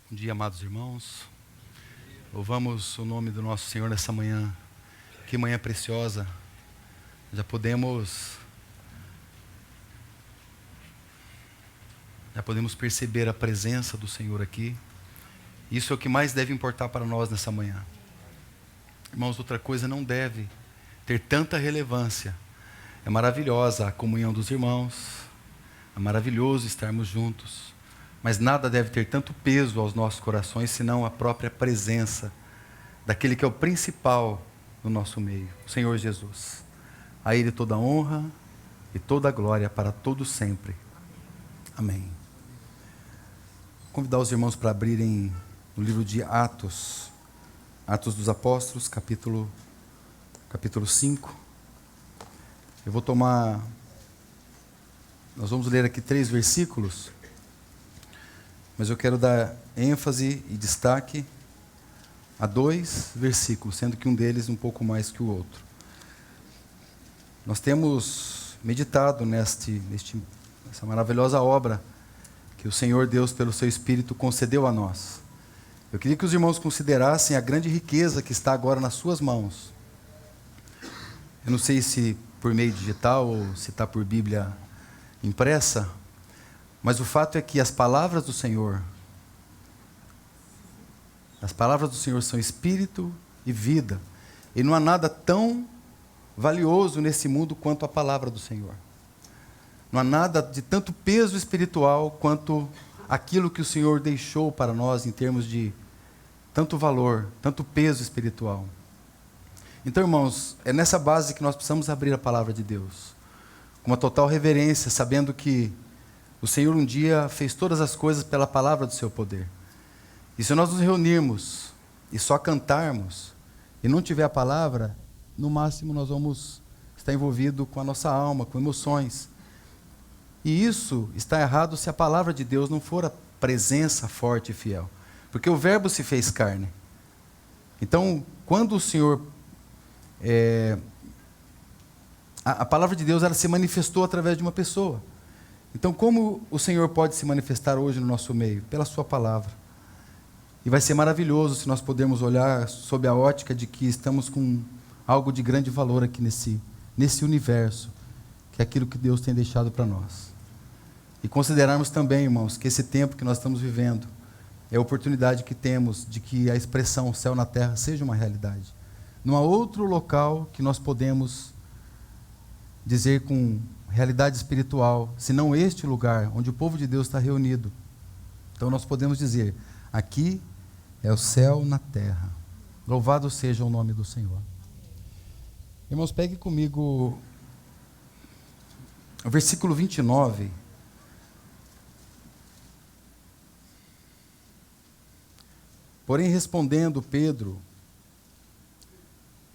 Bom dia, amados irmãos. Louvamos o nome do nosso Senhor nessa manhã. Que manhã preciosa. Já podemos perceber a presença do Senhor aqui. Isso é o que mais deve importar para nós nessa manhã. Irmãos, outra coisa não deve ter tanta relevância. É maravilhosa a comunhão dos irmãos. É maravilhoso estarmos juntos. Mas nada deve ter tanto peso aos nossos corações, senão a própria presença daquele que é o principal no nosso meio, o Senhor Jesus. A Ele toda a honra e toda a glória para todos sempre. Amém. Vou convidar os irmãos para abrirem no livro de Atos, Atos dos Apóstolos, capítulo 5. Nós vamos ler aqui 3 versículos. Mas eu quero dar ênfase e destaque a 2 versículos, sendo que um deles um pouco mais que o outro. Nós temos meditado nessa maravilhosa obra que o Senhor Deus, pelo seu Espírito, concedeu a nós. Eu queria que os irmãos considerassem a grande riqueza que está agora nas suas mãos. Eu não sei se por meio digital ou se está por Bíblia impressa, mas o fato é que as palavras do Senhor são espírito e vida. E não há nada tão valioso nesse mundo quanto a palavra do Senhor. Não há nada de tanto peso espiritual quanto aquilo que o Senhor deixou para nós em termos de tanto valor, tanto peso espiritual. Então, irmãos, é nessa base que nós precisamos abrir a palavra de Deus, com uma total reverência, sabendo que o Senhor um dia fez todas as coisas pela palavra do seu poder. E se nós nos reunirmos e só cantarmos e não tiver a palavra, no máximo nós vamos estar envolvidos com a nossa alma, com emoções. E isso está errado se a palavra de Deus não for a presença forte e fiel. Porque o verbo se fez carne. Então, quando o Senhor... A palavra de Deus ela se manifestou através de uma pessoa. Então, como o Senhor pode se manifestar hoje no nosso meio? Pela sua palavra. E vai ser maravilhoso se nós pudermos olhar sob a ótica de que estamos com algo de grande valor aqui nesse universo, que é aquilo que Deus tem deixado para nós. E considerarmos também, irmãos, que esse tempo que nós estamos vivendo é a oportunidade que temos de que a expressão céu na terra seja uma realidade. Não há outro local que nós podemos dizer com realidade espiritual, senão este lugar onde o povo de Deus está reunido. Então nós podemos dizer, aqui é o céu na terra. Louvado seja o nome do Senhor. Irmãos, pegue comigo o versículo 29. Porém, respondendo Pedro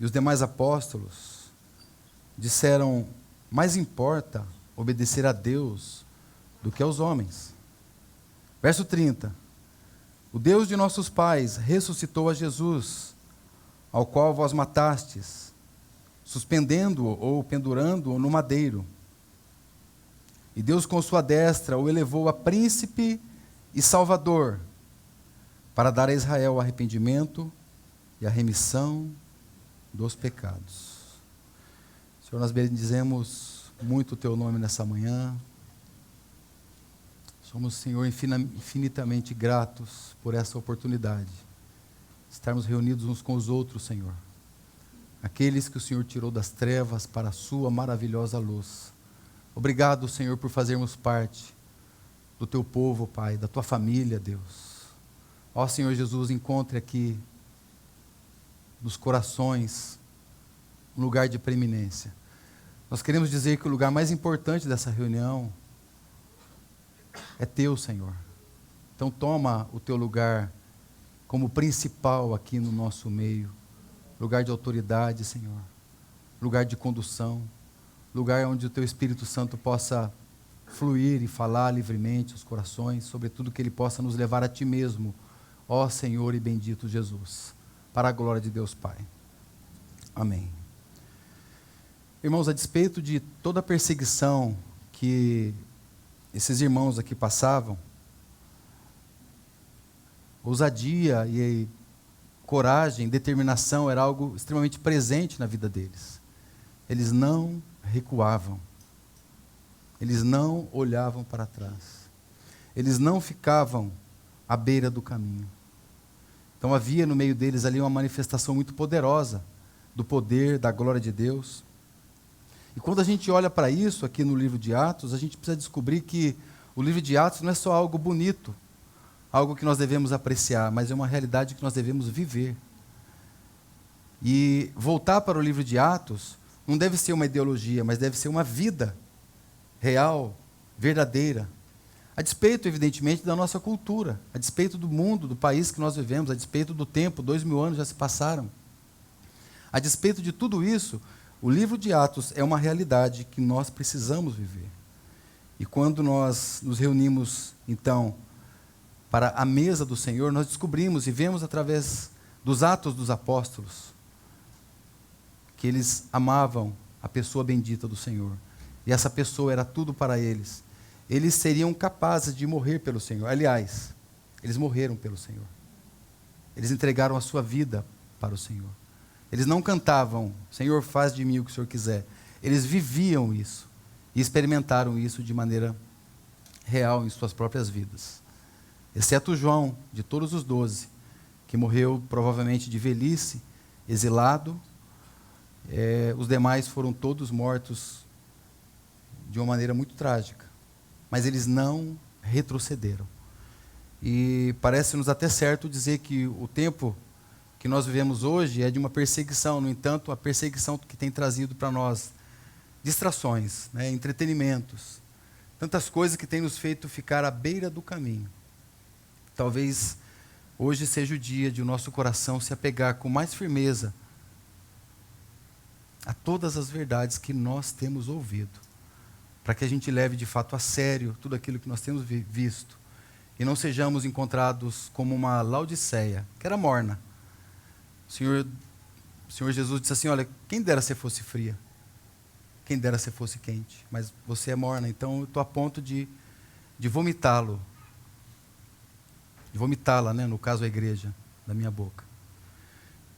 e os demais apóstolos, disseram, mais importa obedecer a Deus do que aos homens. Verso 30. O Deus de nossos pais ressuscitou a Jesus, ao qual vós matastes, suspendendo-o ou pendurando-o no madeiro. E Deus com sua destra o elevou a príncipe e salvador, para dar a Israel o arrependimento e a remissão dos pecados. Senhor, nós bendizemos muito o Teu nome nessa manhã. Somos, Senhor, infinitamente gratos por essa oportunidade. Estarmos reunidos uns com os outros, Senhor. Aqueles que o Senhor tirou das trevas para a Sua maravilhosa luz. Obrigado, Senhor, por fazermos parte do Teu povo, Pai, da Tua família, Deus. Ó Senhor Jesus, encontre aqui nos corações um lugar de preeminência. Nós queremos dizer que o lugar mais importante dessa reunião é Teu, Senhor. Então toma o Teu lugar como principal aqui no nosso meio. Lugar de autoridade, Senhor. Lugar de condução. Lugar onde o Teu Espírito Santo possa fluir e falar livremente os corações, sobretudo que Ele possa nos levar a Ti mesmo, ó Senhor e bendito Jesus, para a glória de Deus Pai. Amém. Irmãos, a despeito de toda a perseguição que esses irmãos aqui passavam, ousadia e coragem, determinação era algo extremamente presente na vida deles. Eles não recuavam. Eles não olhavam para trás. Eles não ficavam à beira do caminho. Então havia no meio deles ali uma manifestação muito poderosa do poder, da glória de Deus. E quando a gente olha para isso aqui no livro de Atos, a gente precisa descobrir que o livro de Atos não é só algo bonito, algo que nós devemos apreciar, mas é uma realidade que nós devemos viver. E voltar para o livro de Atos não deve ser uma ideologia, mas deve ser uma vida real, verdadeira. A despeito, evidentemente, da nossa cultura, a despeito do mundo, do país que nós vivemos, a despeito do tempo, 2000 anos já se passaram. A despeito de tudo isso, o livro de Atos é uma realidade que nós precisamos viver. E quando nós nos reunimos, então, para a mesa do Senhor, nós descobrimos e vemos através dos Atos dos Apóstolos que eles amavam a pessoa bendita do Senhor. E essa pessoa era tudo para eles. Eles seriam capazes de morrer pelo Senhor. Aliás, eles morreram pelo Senhor. Eles entregaram a sua vida para o Senhor. Eles não cantavam, Senhor, faz de mim o que o Senhor quiser. Eles viviam isso e experimentaram isso de maneira real em suas próprias vidas. Exceto João, de todos os 12, que morreu provavelmente de velhice, exilado. Os demais foram todos mortos de uma maneira muito trágica. Mas eles não retrocederam. E parece-nos até certo dizer que o tempo que nós vivemos hoje é de uma perseguição. No entanto, a perseguição que tem trazido para nós distrações, entretenimentos, tantas coisas que têm nos feito ficar à beira do caminho. Talvez hoje seja o dia de o nosso coração se apegar com mais firmeza a todas as verdades que nós temos ouvido, para que a gente leve de fato a sério tudo aquilo que nós temos visto e não sejamos encontrados como uma Laodiceia, que era morna. O Senhor Jesus disse assim, olha, quem dera se fosse fria, quem dera se fosse quente, mas você é morna, então eu estou a ponto de vomitá-lo, de vomitá-la, no caso a igreja, da minha boca.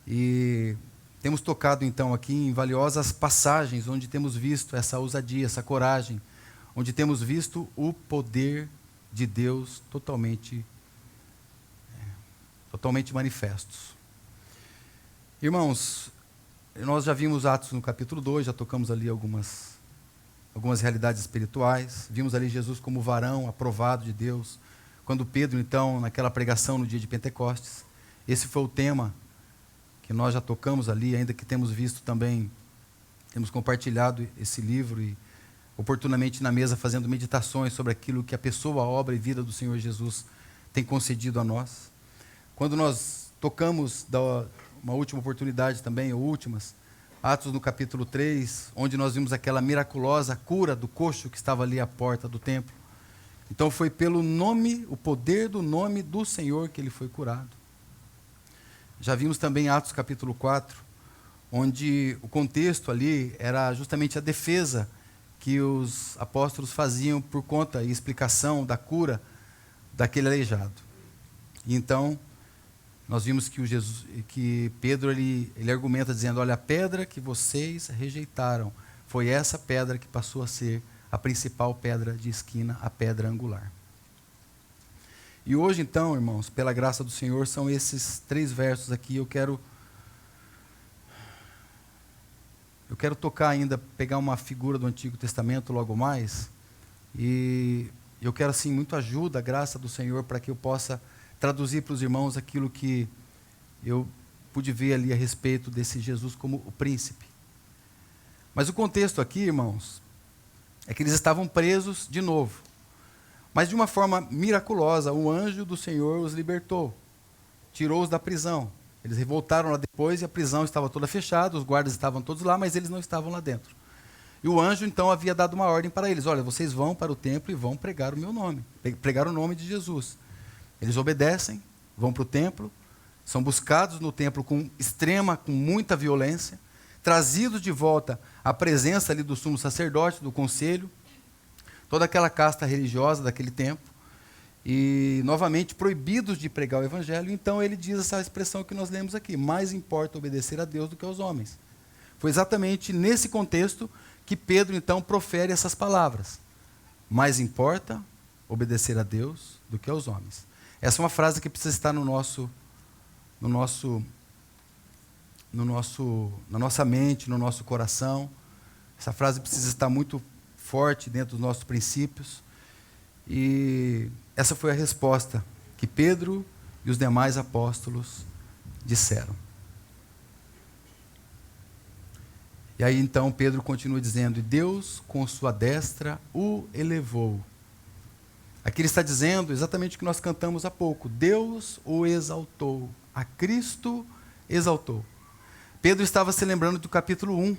E temos tocado então aqui em valiosas passagens onde temos visto essa ousadia, essa coragem, onde temos visto o poder de Deus totalmente manifestos. Irmãos, nós já vimos Atos no capítulo 2, já tocamos ali algumas realidades espirituais, vimos ali Jesus como varão aprovado de Deus, quando Pedro então, naquela pregação no dia de Pentecostes, esse foi o tema que nós já tocamos ali, ainda que temos visto também, temos compartilhado esse livro e oportunamente na mesa fazendo meditações sobre aquilo que a pessoa, a obra e vida do Senhor Jesus tem concedido a nós. Quando nós tocamos, uma última oportunidade também, ou últimas, Atos no capítulo 3, onde nós vimos aquela miraculosa cura do coxo que estava ali à porta do templo. Então foi pelo nome, o poder do nome do Senhor que ele foi curado. Já vimos também Atos capítulo 4, onde o contexto ali era justamente a defesa que os apóstolos faziam por conta e explicação da cura daquele aleijado. E então, nós vimos que Pedro ele argumenta dizendo, olha, a pedra que vocês rejeitaram foi essa pedra que passou a ser a principal pedra de esquina, a pedra angular. E hoje então, irmãos, pela graça do Senhor, são esses 3 versos aqui. Eu quero tocar ainda, pegar uma figura do Antigo Testamento logo mais, e eu quero assim muito ajuda, a graça do Senhor, para que eu possa traduzir para os irmãos aquilo que eu pude ver ali a respeito desse Jesus como o príncipe. Mas o contexto aqui, irmãos, é que eles estavam presos de novo. Mas de uma forma miraculosa, o anjo do Senhor os libertou, tirou-os da prisão. Eles voltaram lá depois e a prisão estava toda fechada, os guardas estavam todos lá, mas eles não estavam lá dentro. E o anjo então havia dado uma ordem para eles, olha, vocês vão para o templo e vão pregar o meu nome, pregar o nome de Jesus. Eles obedecem, vão para o templo, são buscados no templo com muita violência, trazidos de volta à presença ali do sumo sacerdote, do conselho, toda aquela casta religiosa daquele tempo. e novamente proibidos de pregar o evangelho. Então ele diz essa expressão que nós lemos aqui: mais importa obedecer a Deus do que aos homens. Foi exatamente nesse contexto que Pedro então profere essas palavras: mais importa obedecer a Deus do que aos homens. Essa é uma frase que precisa estar na nossa mente, no nosso coração. Essa frase precisa estar muito forte dentro dos nossos princípios. E essa foi a resposta que Pedro e os demais apóstolos disseram. E aí então Pedro continua dizendo: e Deus com sua destra o elevou. Aqui ele está dizendo exatamente o que nós cantamos há pouco: Deus o exaltou, a Cristo exaltou. Pedro estava se lembrando do capítulo 1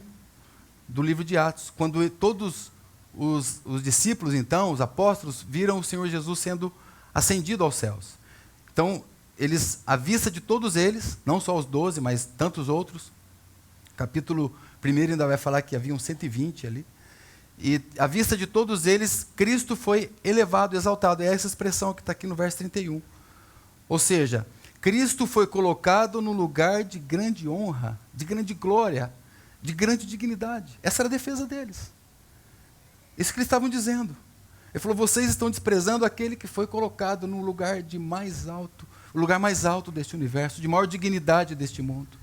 do livro de Atos, quando todos os discípulos, então, os apóstolos, viram o Senhor Jesus sendo ascendido aos céus. Então, eles, à vista de todos eles, não só os 12, mas tantos outros, capítulo 1 ainda vai falar que haviam 120 ali, e à vista de todos eles, Cristo foi elevado, exaltado. É essa expressão que está aqui no verso 31. Ou seja, Cristo foi colocado no lugar de grande honra, de grande glória, de grande dignidade. Essa era a defesa deles. Isso que eles estavam dizendo. Ele falou: vocês estão desprezando aquele que foi colocado no lugar de mais alto, o lugar mais alto deste universo, de maior dignidade deste mundo.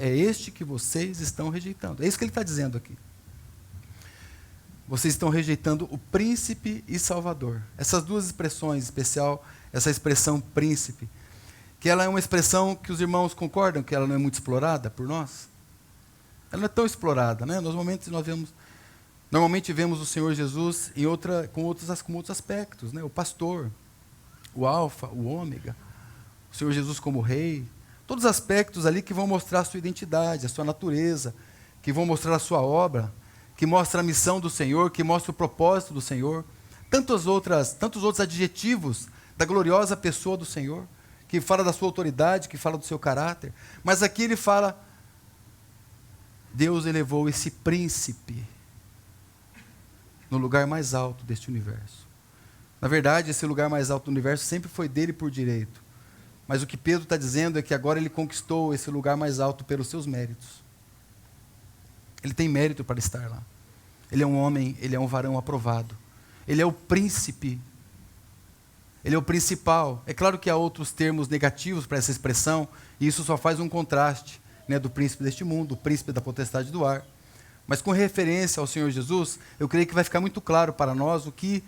É este que vocês estão rejeitando. É isso que ele está dizendo aqui. Vocês estão rejeitando o príncipe e salvador. Essas duas expressões, em especial essa expressão príncipe, que ela é uma expressão que os irmãos concordam que ela não é muito explorada por nós. Ela não é tão explorada, né? Normalmente vemos o Senhor Jesus com outros aspectos, né? O pastor, o alfa, o ômega, o Senhor Jesus como rei, todos os aspectos ali que vão mostrar a sua identidade, a sua natureza, que vão mostrar a sua obra, que mostra a missão do Senhor, que mostra o propósito do Senhor, tantos outros adjetivos da gloriosa pessoa do Senhor, que fala da sua autoridade, que fala do seu caráter. Mas aqui ele fala: Deus elevou esse príncipe no lugar mais alto deste universo. Na verdade, esse lugar mais alto do universo sempre foi dele por direito. Mas o que Pedro está dizendo é que agora ele conquistou esse lugar mais alto pelos seus méritos. Ele tem mérito para estar lá. Ele é um homem, ele é um varão aprovado. Ele é o príncipe. Ele é o principal. É claro que há outros termos negativos para essa expressão, e isso só faz um contraste, né, do príncipe deste mundo, o príncipe da potestade do ar. Mas com referência ao Senhor Jesus, eu creio que vai ficar muito claro para nós o que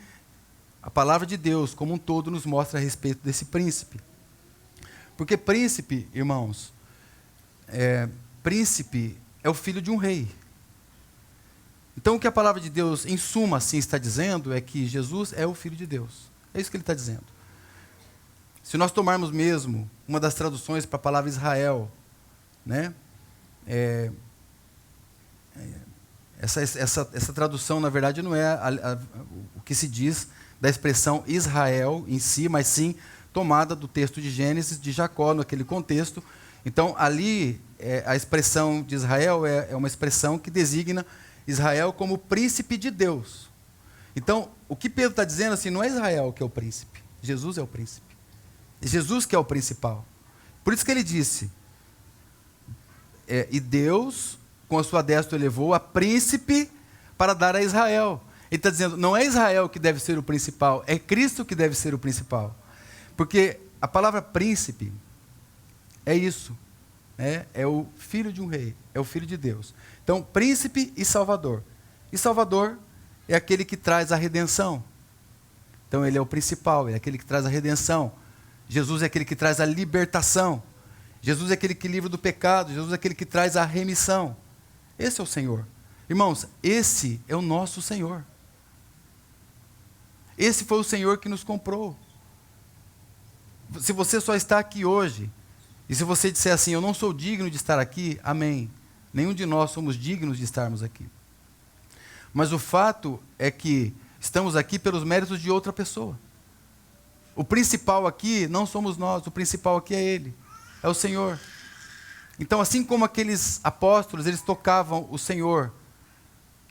a palavra de Deus como um todo nos mostra a respeito desse príncipe. Porque príncipe, irmãos, príncipe é o filho de um rei. Então o que a palavra de Deus, em suma, assim está dizendo, é que Jesus é o Filho de Deus. É isso que ele está dizendo. Se nós tomarmos mesmo uma das traduções para a palavra Israel, né? Essa tradução, na verdade, não é o que se diz da expressão Israel em si, mas sim tomada do texto de Gênesis, de Jacó, naquele contexto. Então, ali, a expressão de Israel é uma expressão que designa Israel como príncipe de Deus. Então, o que Pedro está dizendo assim, não é Israel que é o príncipe, Jesus é o príncipe. Jesus que é o principal. Por isso que ele disse, e Deus, com a sua destra, elevou a príncipe para dar a Israel. Ele está dizendo, não é Israel que deve ser o principal, é Cristo que deve ser o principal. Porque a palavra príncipe é isso, né? É o filho de um rei, é o filho de Deus. Então, príncipe e salvador. E salvador é aquele que traz a redenção. Então, ele é o principal, ele é aquele que traz a redenção. Jesus é aquele que traz a libertação. Jesus é aquele que livra do pecado. Jesus é aquele que traz a remissão. Esse é o Senhor. Irmãos, esse é o nosso Senhor. Esse foi o Senhor que nos comprou. Se você só está aqui hoje, e se você disser assim, eu não sou digno de estar aqui, amém. Nenhum de nós somos dignos de estarmos aqui. Mas o fato é que estamos aqui pelos méritos de outra pessoa. O principal aqui não somos nós, o principal aqui é Ele, é o Senhor. Então, assim como aqueles apóstolos, eles tocavam o Senhor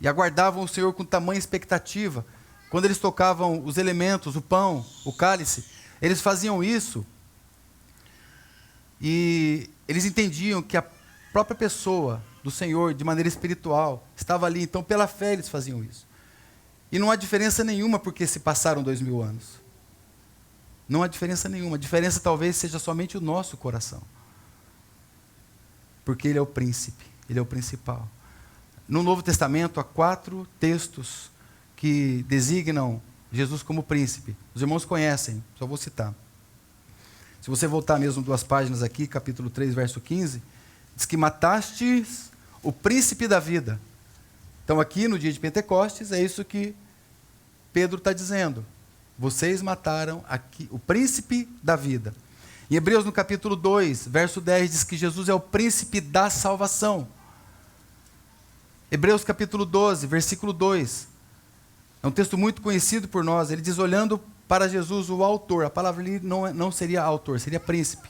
e aguardavam o Senhor com tamanha expectativa, quando eles tocavam os elementos, o pão, o cálice, eles faziam isso e eles entendiam que a própria pessoa do Senhor, de maneira espiritual, estava ali. Então, pela fé, eles faziam isso. E não há diferença nenhuma porque se passaram 2000 anos. Não há diferença nenhuma. A diferença talvez seja somente o nosso coração. Porque Ele é o príncipe, Ele é o principal. No Novo Testamento, há 4 textos que designam Jesus como príncipe. Os irmãos conhecem, só vou citar. Se você voltar mesmo 2 páginas aqui, capítulo 3, verso 15, diz que matastes o príncipe da vida. Então aqui no dia de Pentecostes, é isso que Pedro está dizendo. Vocês mataram aqui o príncipe da vida. Em Hebreus no capítulo 2, verso 10, diz que Jesus é o príncipe da salvação. Hebreus capítulo 12, versículo 2. É um texto muito conhecido por nós. Ele diz, olhando para Jesus, o autor. A palavra ali não seria autor, seria príncipe.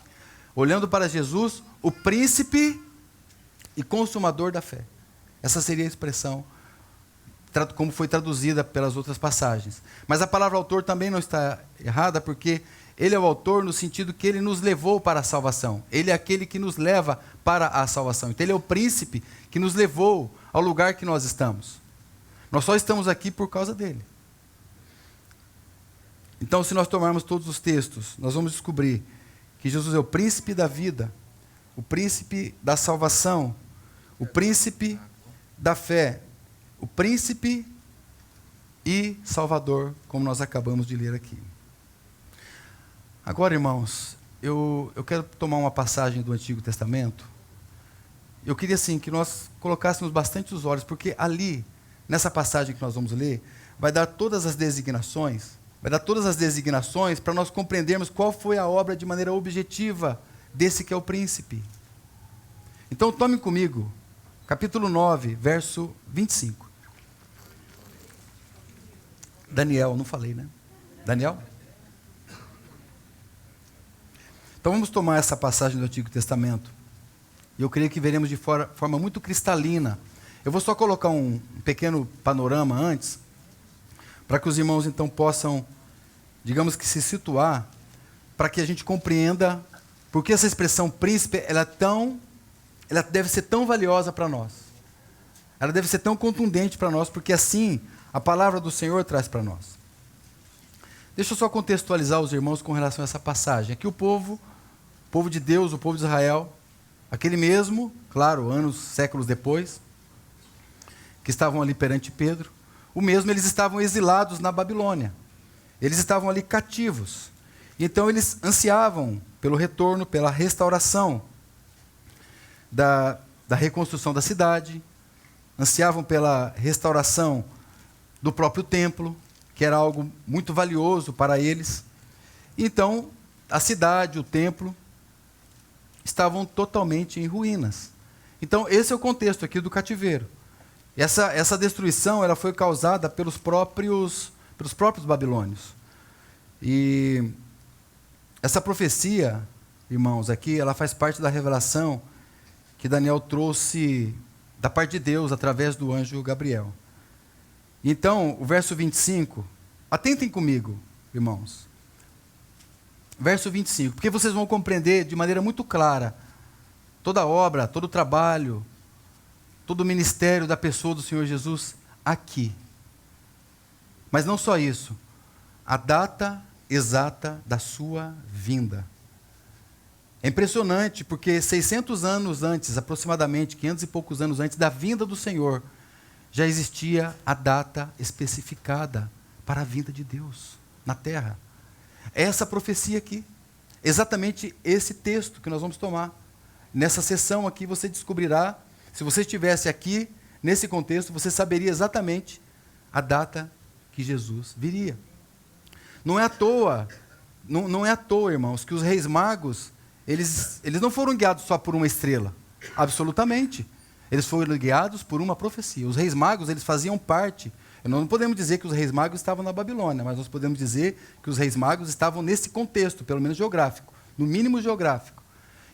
Olhando para Jesus, o príncipe e consumador da fé. Essa seria a expressão, como foi traduzida pelas outras passagens. Mas a palavra autor também não está errada, porque ele é o autor no sentido que ele nos levou para a salvação. Ele é aquele que nos leva para a salvação. Então ele é o príncipe que nos levou ao lugar que nós estamos. Nós só estamos aqui por causa dele. Então, se nós tomarmos todos os textos, nós vamos descobrir que Jesus é o príncipe da vida, o príncipe da salvação, o príncipe da fé, o príncipe e salvador, como nós acabamos de ler aqui. Agora, irmãos, eu quero tomar uma passagem do Antigo Testamento. Eu queria, assim, que nós colocássemos bastante os olhos, porque ali, nessa passagem que nós vamos ler, vai dar todas as designações para nós compreendermos qual foi a obra de maneira objetiva desse que é o príncipe. Então, tome comigo, capítulo 9, verso 25. Daniel, não falei, né? Daniel? Então vamos tomar essa passagem do Antigo Testamento. E eu creio que veremos de forma muito cristalina. Eu vou só colocar um pequeno panorama antes, para que os irmãos então possam, digamos que se situar, para que a gente compreenda por que essa expressão príncipe, ela deve ser tão valiosa para nós. Ela deve ser tão contundente para nós, porque assim a palavra do Senhor traz para nós. Deixa eu só contextualizar os irmãos com relação a essa passagem. Aqui o povo de Deus, o povo de Israel, aquele mesmo, claro, séculos depois, que estavam ali perante Pedro, eles estavam exilados na Babilônia. Eles estavam ali cativos. Então eles ansiavam pelo retorno, pela restauração da reconstrução da cidade, ansiavam pela restauração do próprio templo, que era algo muito valioso para eles. Então, a cidade, o templo, estavam totalmente em ruínas. Então, esse é o contexto aqui do cativeiro. Essa destruição ela foi causada pelos próprios babilônios. E essa profecia, irmãos, aqui, ela faz parte da revelação que Daniel trouxe da parte de Deus através do anjo Gabriel. Então, o verso 25, atentem comigo, irmãos. Verso 25, porque vocês vão compreender de maneira muito clara toda a obra, todo o trabalho, todo o ministério da pessoa do Senhor Jesus aqui. Mas não só isso, a data exata da sua vinda. É impressionante, porque 600 anos antes, aproximadamente 500 e poucos anos antes da vinda do Senhor, já existia a data especificada para a vinda de Deus na terra. É essa profecia aqui, exatamente esse texto que nós vamos tomar. Nessa sessão aqui você descobrirá, se você estivesse aqui, nesse contexto, você saberia exatamente a data que Jesus viria. Não é à toa, irmãos, que os reis magos, eles não foram guiados só por uma estrela, absolutamente. Eles foram guiados por uma profecia. Os reis magos, eles faziam parte. Nós não podemos dizer que os reis magos estavam na Babilônia, mas nós podemos dizer que os reis magos estavam nesse contexto, pelo menos geográfico, no mínimo geográfico.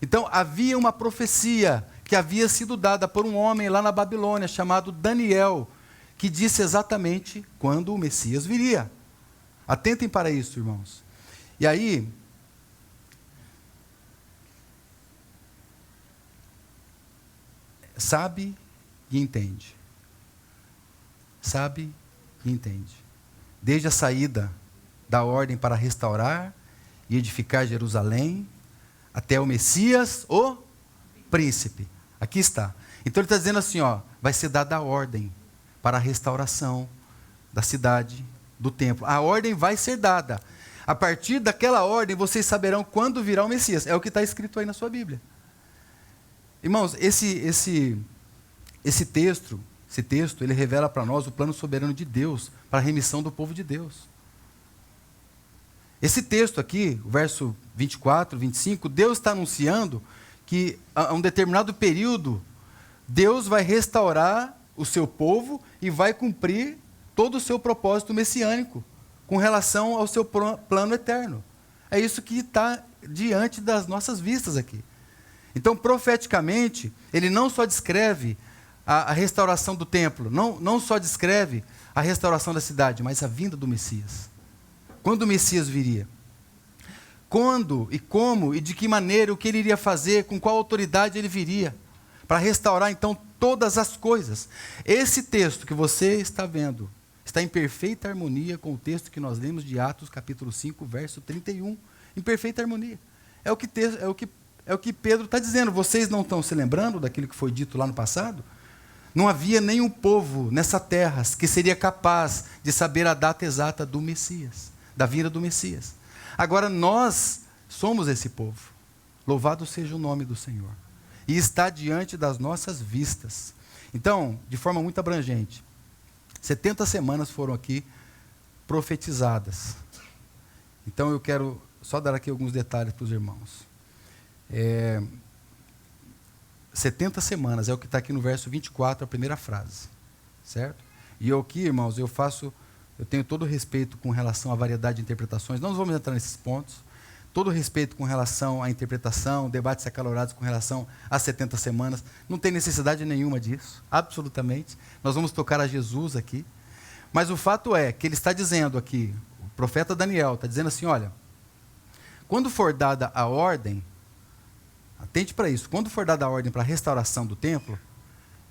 Então, havia uma profecia que havia sido dada por um homem lá na Babilônia, chamado Daniel, que disse exatamente quando o Messias viria. Atentem para isso, irmãos. E aí, sabe e entende. Sabe e entende. Desde a saída da ordem para restaurar e edificar Jerusalém, até o Messias, o príncipe. Aqui está. Então ele está dizendo assim, ó, vai ser dada a ordem para a restauração da cidade, do templo. A ordem vai ser dada. A partir daquela ordem, vocês saberão quando virá o Messias. É o que está escrito aí na sua Bíblia. Irmãos, esse texto, ele revela para nós o plano soberano de Deus para a remissão do povo de Deus. Esse texto aqui, o verso 24, 25, Deus está anunciando que a um determinado período, Deus vai restaurar o seu povo e vai cumprir todo o seu propósito messiânico com relação ao seu plano eterno. É isso que está diante das nossas vistas aqui. Então, profeticamente, ele não só descreve a restauração do templo, não só descreve a restauração da cidade, mas a vinda do Messias. Quando o Messias viria? Quando e como e de que maneira, o que ele iria fazer, com qual autoridade ele viria, para restaurar então todas as coisas. Esse texto que você está vendo, está em perfeita harmonia com o texto que nós lemos de Atos capítulo 5, verso 31. Em perfeita harmonia. É o que Pedro está dizendo. Vocês não estão se lembrando daquilo que foi dito lá no passado? Não havia nenhum povo nessa terra que seria capaz de saber a data exata do Messias, da vinda do Messias. Agora nós somos esse povo. Louvado seja o nome do Senhor. E está diante das nossas vistas. Então, de forma muito abrangente, 70 semanas foram aqui profetizadas. Então eu quero só dar aqui alguns detalhes para os irmãos. 70 semanas é o que está aqui no verso 24, a primeira frase. Certo? E eu aqui, irmãos, eu tenho todo o respeito com relação à variedade de interpretações. Não vamos entrar nesses pontos. Todo o respeito com relação à interpretação, debates acalorados com relação às 70 semanas. Não tem necessidade nenhuma disso, absolutamente. Nós vamos tocar a Jesus aqui. Mas o fato é que ele está dizendo aqui, o profeta Daniel está dizendo assim, olha, quando for dada a ordem, atente para isso, quando for dada a ordem para a restauração do templo,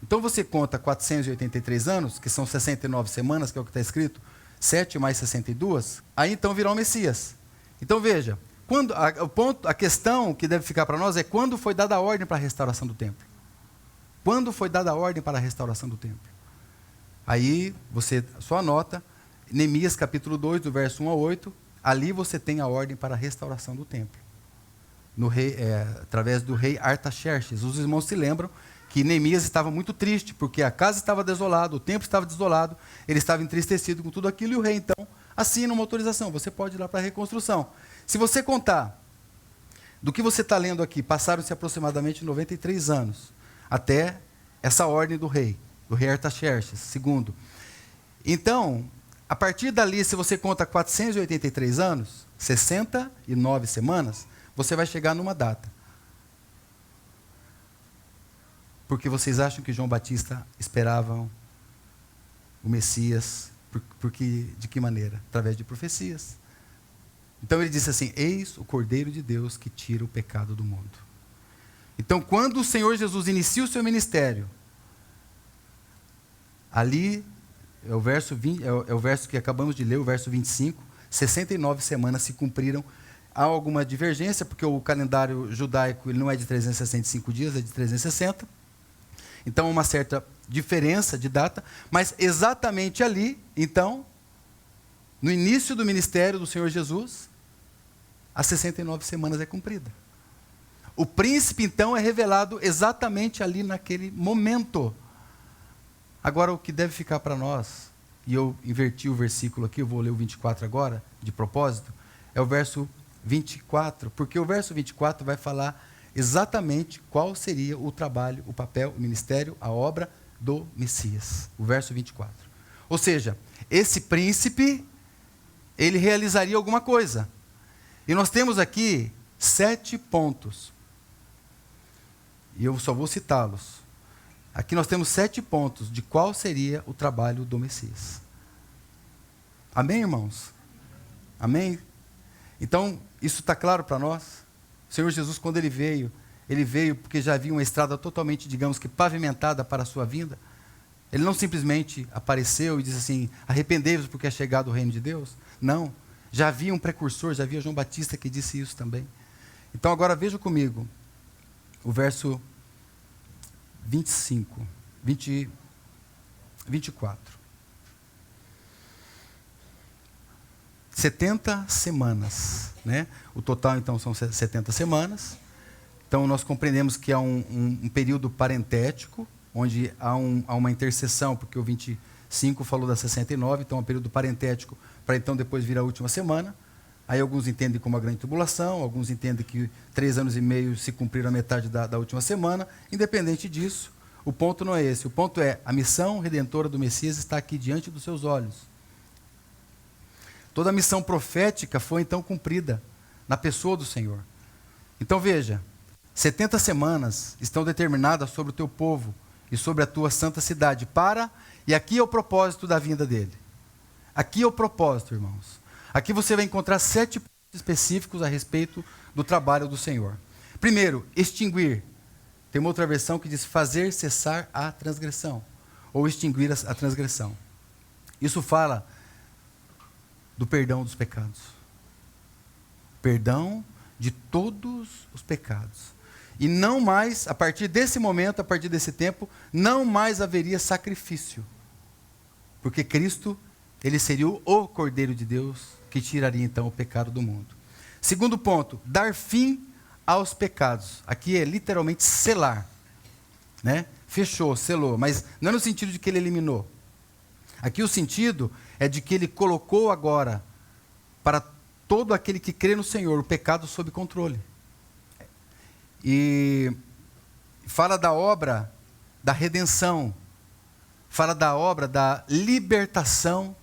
então você conta 483 anos, que são 69 semanas, que é o que está escrito, 7 mais 62, aí então virá o Messias. Então veja, a questão que deve ficar para nós é quando foi dada a ordem para a restauração do templo. Quando foi dada a ordem para a restauração do templo? Aí você só anota, Neemias capítulo 2, do verso 1 a 8, ali você tem a ordem para a restauração do templo. Através do rei Artaxerxes. Os irmãos se lembram que Neemias estava muito triste, porque a casa estava desolada, o templo estava desolado, ele estava entristecido com tudo aquilo, e o rei então assina uma autorização, você pode ir lá para a reconstrução. Se você contar do que você está lendo aqui, passaram-se aproximadamente 93 anos, até essa ordem do rei Artaxerxes II. Então, a partir dali, se você conta 483 anos, 69 semanas, você vai chegar numa data. Porque vocês acham que João Batista esperava o Messias, de que maneira? Através de profecias. Então ele disse assim, eis o Cordeiro de Deus que tira o pecado do mundo. Então quando o Senhor Jesus inicia o seu ministério, ali é o verso que acabamos de ler, o verso 25, 69 semanas se cumpriram. Há alguma divergência, porque o calendário judaico ele não é de 365 dias, é de 360. Então, uma certa diferença de data, mas exatamente ali, então, no início do ministério do Senhor Jesus, as 69 semanas é cumprida. O príncipe, então, é revelado exatamente ali naquele momento. Agora, o que deve ficar para nós, e eu inverti o versículo aqui, eu vou ler o 24 agora, de propósito, é o verso 24, porque o verso 24 vai falar exatamente qual seria o trabalho, o papel, o ministério, a obra do Messias. O verso 24. Ou seja, esse príncipe, ele realizaria alguma coisa. E nós temos aqui 7 pontos. E eu só vou citá-los. Aqui nós temos 7 pontos de qual seria o trabalho do Messias. Amém, irmãos? Amém? Então, isso está claro para nós? O Senhor Jesus, quando Ele veio porque já havia uma estrada totalmente, digamos que, pavimentada para a sua vinda. Ele não simplesmente apareceu e disse assim, arrependei-vos porque é chegado o reino de Deus. Não, já havia um precursor, já havia João Batista que disse isso também. Então agora veja comigo o verso 24. 70 semanas, né? O total então são 70 semanas. Então nós compreendemos que há um período parentético, onde há uma interseção, porque o 25 falou da 69, então é um período parentético, para então depois vir a última semana. Aí alguns entendem como a grande tribulação, alguns entendem que 3 anos e meio se cumpriram a metade da última semana. Independente disso, o ponto não é esse. O ponto é, a missão redentora do Messias está aqui diante dos seus olhos. Toda a missão profética foi então cumprida na pessoa do Senhor. Então veja, 70 semanas estão determinadas sobre o teu povo e sobre a tua santa cidade e aqui é o propósito da vinda dele. Aqui é o propósito, irmãos. Aqui você vai encontrar 7 pontos específicos a respeito do trabalho do Senhor. Primeiro, extinguir. Tem uma outra versão que diz fazer cessar a transgressão, ou extinguir a transgressão. Isso fala do perdão dos pecados. Perdão de todos os pecados. E não mais, a partir desse momento, a partir desse tempo, não mais haveria sacrifício. Porque Cristo, Ele seria o Cordeiro de Deus, que tiraria então o pecado do mundo. Segundo ponto, dar fim aos pecados. Aqui é literalmente selar. Né? Fechou, selou, mas não é no sentido de que Ele eliminou. Aqui o sentido é de que Ele colocou agora, para todo aquele que crê no Senhor, o pecado sob controle. E fala da obra da redenção, fala da obra da libertação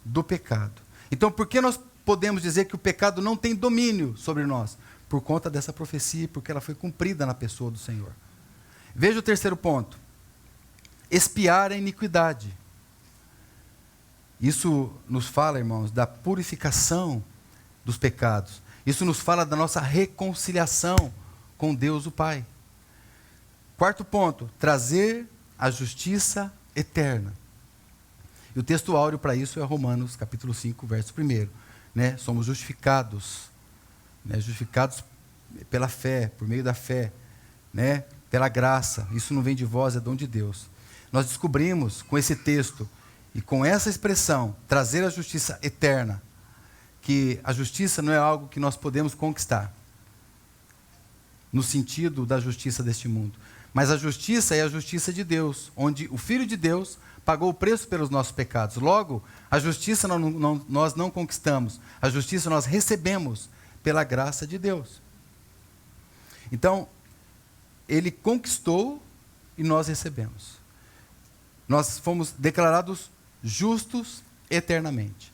do pecado. Então, por que nós podemos dizer que o pecado não tem domínio sobre nós? Por conta dessa profecia, porque ela foi cumprida na pessoa do Senhor. Veja o terceiro ponto. Expiar a iniquidade. Isso nos fala, irmãos, da purificação dos pecados. Isso nos fala da nossa reconciliação com Deus o Pai. Quarto ponto, trazer a justiça eterna. E o texto áureo para isso é Romanos capítulo 5, verso 1. Né? Somos justificados, né? Justificados pela fé, por meio da fé, né? Pela graça. Isso não vem de vós, é dom de Deus. Nós descobrimos com esse texto e com essa expressão, trazer a justiça eterna, que a justiça não é algo que nós podemos conquistar, no sentido da justiça deste mundo. Mas a justiça é a justiça de Deus, onde o Filho de Deus pagou o preço pelos nossos pecados. Logo, a justiça nós não conquistamos, a justiça nós recebemos pela graça de Deus. Então, Ele conquistou e nós recebemos. Nós fomos declarados justos eternamente.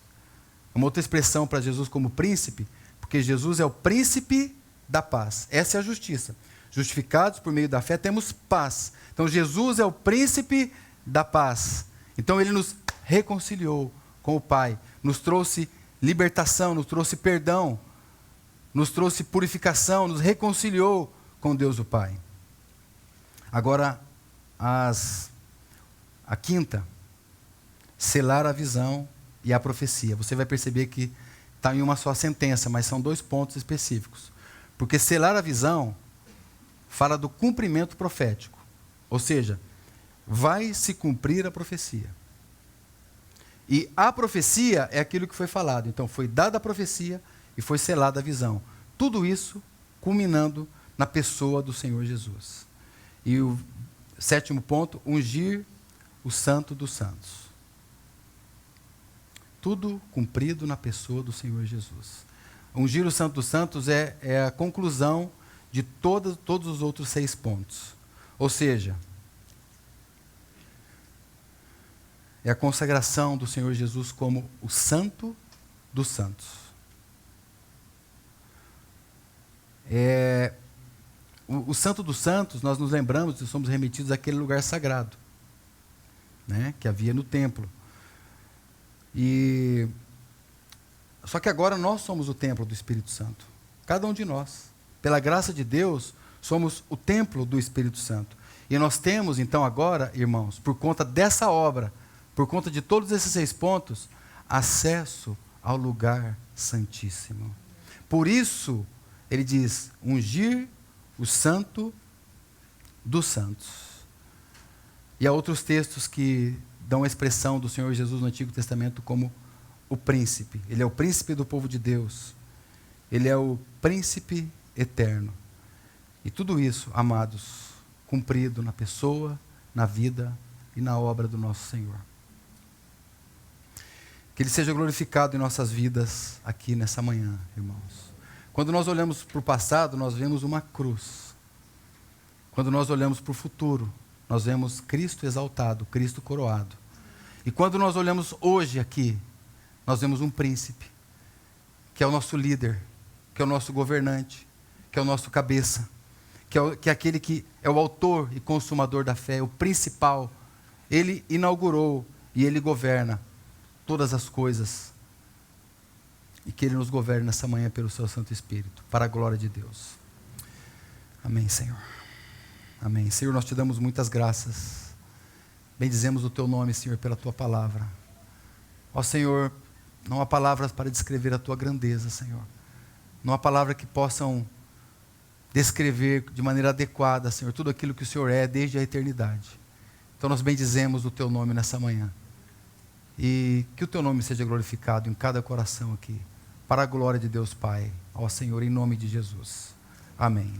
Uma outra expressão para Jesus como príncipe, porque Jesus é o príncipe da paz. Essa é a justiça. Justificados por meio da fé, temos paz. Então Jesus é o príncipe da paz. Então Ele nos reconciliou com o Pai, nos trouxe libertação, nos trouxe perdão, nos trouxe purificação, nos reconciliou com Deus o Pai. Agora, a quinta, selar a visão e a profecia. Você vai perceber que está em uma só sentença, mas são 2 pontos específicos. Porque selar a visão fala do cumprimento profético. Ou seja, vai se cumprir a profecia. E a profecia é aquilo que foi falado. Então, foi dada a profecia e foi selada a visão. Tudo isso culminando na pessoa do Senhor Jesus. E o 7º ponto, ungir o Santo dos Santos. Tudo cumprido na pessoa do Senhor Jesus. Ungir o Santo dos Santos é a conclusão de todos os outros 6 pontos. Ou seja, é a consagração do Senhor Jesus como o Santo dos Santos. o Santo dos Santos, nós nos lembramos e somos remetidos àquele lugar sagrado, né, que havia no templo. Só que agora nós somos o templo do Espírito Santo. Cada um de nós. Pela graça de Deus, somos o templo do Espírito Santo. E nós temos, então, agora, irmãos, por conta dessa obra, por conta de todos esses 6 pontos, acesso ao lugar santíssimo. Por isso, ele diz, ungir o santo dos santos. E há outros textos que dão a expressão do Senhor Jesus no Antigo Testamento como o príncipe. Ele é o príncipe do povo de Deus. Ele é o príncipe eterno. E tudo isso, amados, cumprido na pessoa, na vida e na obra do nosso Senhor. Que Ele seja glorificado em nossas vidas aqui nessa manhã, irmãos. Quando nós olhamos para o passado, nós vemos uma cruz. Quando nós olhamos para o futuro, nós vemos Cristo exaltado, Cristo coroado. E quando nós olhamos hoje aqui, nós vemos um príncipe, que é o nosso líder, que é o nosso governante, que é o nosso cabeça, que é aquele que é o autor e consumador da fé, o principal. Ele inaugurou e Ele governa todas as coisas. E que Ele nos governe nessa manhã pelo Seu Santo Espírito, para a glória de Deus. Amém, Senhor. Amém. Senhor, nós te damos muitas graças. Bendizemos o Teu nome, Senhor, pela Tua palavra. Ó Senhor, não há palavras para descrever a Tua grandeza, Senhor. Não há palavras que possam descrever de maneira adequada, Senhor, tudo aquilo que o Senhor é desde a eternidade. Então nós bendizemos o Teu nome nessa manhã. E que o Teu nome seja glorificado em cada coração aqui, para a glória de Deus Pai. Ó Senhor, em nome de Jesus. Amém.